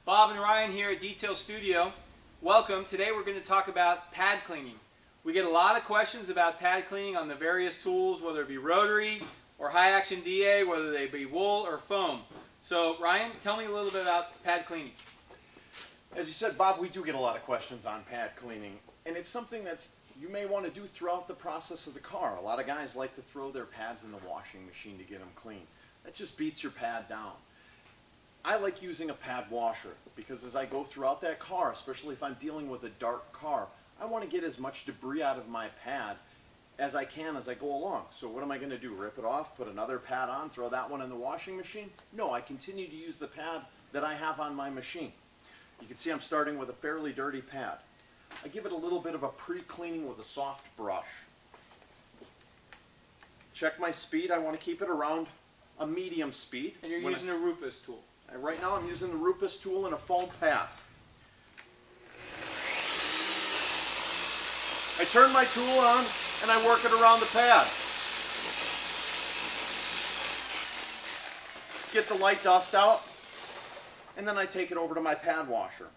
Bob and Ryan here at Detail Studio. Welcome. Today we're going to talk about pad cleaning. We get a lot of questions about pad cleaning on the various tools, whether it be rotary or high action DA, whether they be wool or foam. So Ryan, tell me a little bit about pad cleaning. As you said, Bob, we do get a lot of questions on pad cleaning, and it's something that you may want to do throughout the process of the car. A lot of guys like to throw their pads in the washing machine to get them clean. That just beats your pad down. I like using a pad washer because as I go throughout that car, especially if I'm dealing with a dark car, I want to get as much debris out of my pad as I can as I go along. So what am I going to do? Rip it off, put another pad on, throw that one in the washing machine? No, I continue to use the pad that I have on my machine. You can see I'm starting with a fairly dirty pad. I give it a little bit of a pre-cleaning with a soft brush. Check my speed. I want to keep it around a medium speed. And you're using a Rupus tool. Right now I'm using the Rupus tool and a foam pad. I turn my tool on and I work it around the pad. Get the light dust out, and then I take it over to my pad washer.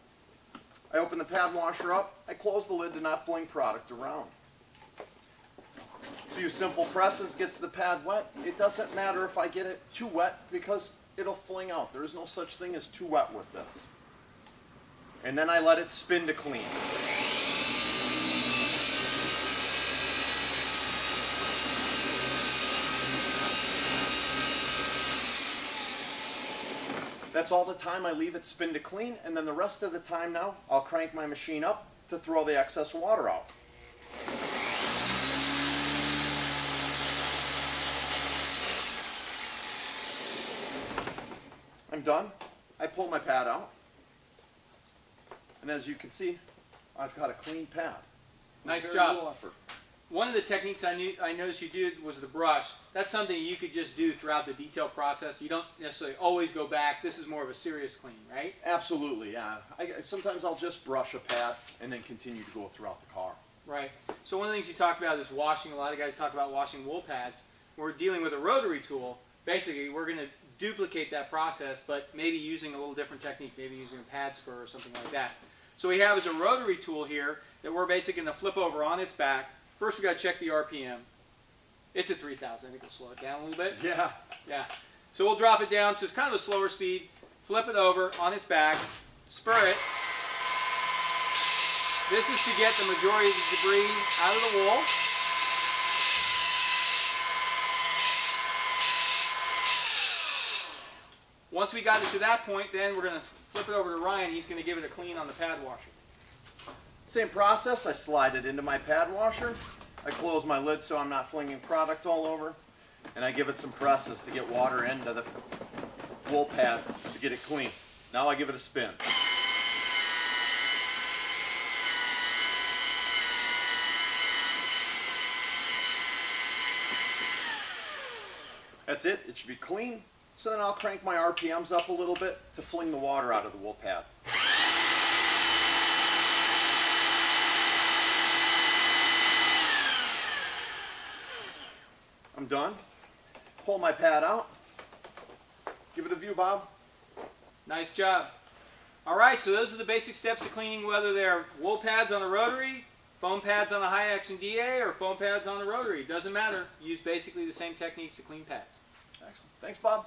I open the pad washer up, I close the lid to not fling product around. A few simple presses gets the pad wet. It doesn't matter if I get it too wet because it'll fling out. There is no such thing as too wet with this. And then I let it spin to clean. That's all the time I leave it spin to clean, and then the rest of the time now I'll crank my machine up to throw the excess water out. I'm done. I pull my pad out, and as you can see, I've got a clean pad. Nice Very job. little effort. One of the techniques I noticed you did was the brush. That's something you could just do throughout the detail process. You don't necessarily always go back. This is more of a serious clean, right? Absolutely, yeah. Sometimes I'll just brush a pad and then continue to go throughout the car. Right. So one of the things you talked about is washing. A lot of guys talk about washing wool pads. When we're dealing with a rotary tool, basically we're going to duplicate that process, but maybe using a little different technique, maybe using a pad spur or something like that. So we have is a rotary tool here that we're basically going to flip over on its back. First we got to check the RPM. It's at 3,000. I think we'll slow it down a little bit. Yeah. Yeah. So we'll drop it down to kind of a slower speed, flip it over on its back, spur it. This is to get the majority of the debris out of the wool. Once we got it to that point, then we're going to flip it over to Ryan. He's going to give it a clean on the pad washer. Same process. I slide it into my pad washer. I close my lid so I'm not flinging product all over. And I give it some presses to get water into the wool pad to get it clean. Now I give it a spin. That's it. It should be clean. So then I'll crank my RPMs up a little bit to fling the water out of the wool pad. I'm done. Pull my pad out. Give it a view, Bob. Nice job. All right, so those are the basic steps to cleaning, whether they're wool pads on a rotary, foam pads on a high action DA, or foam pads on a rotary. Doesn't matter. Use basically the same techniques to clean pads. Excellent. Thanks, Bob.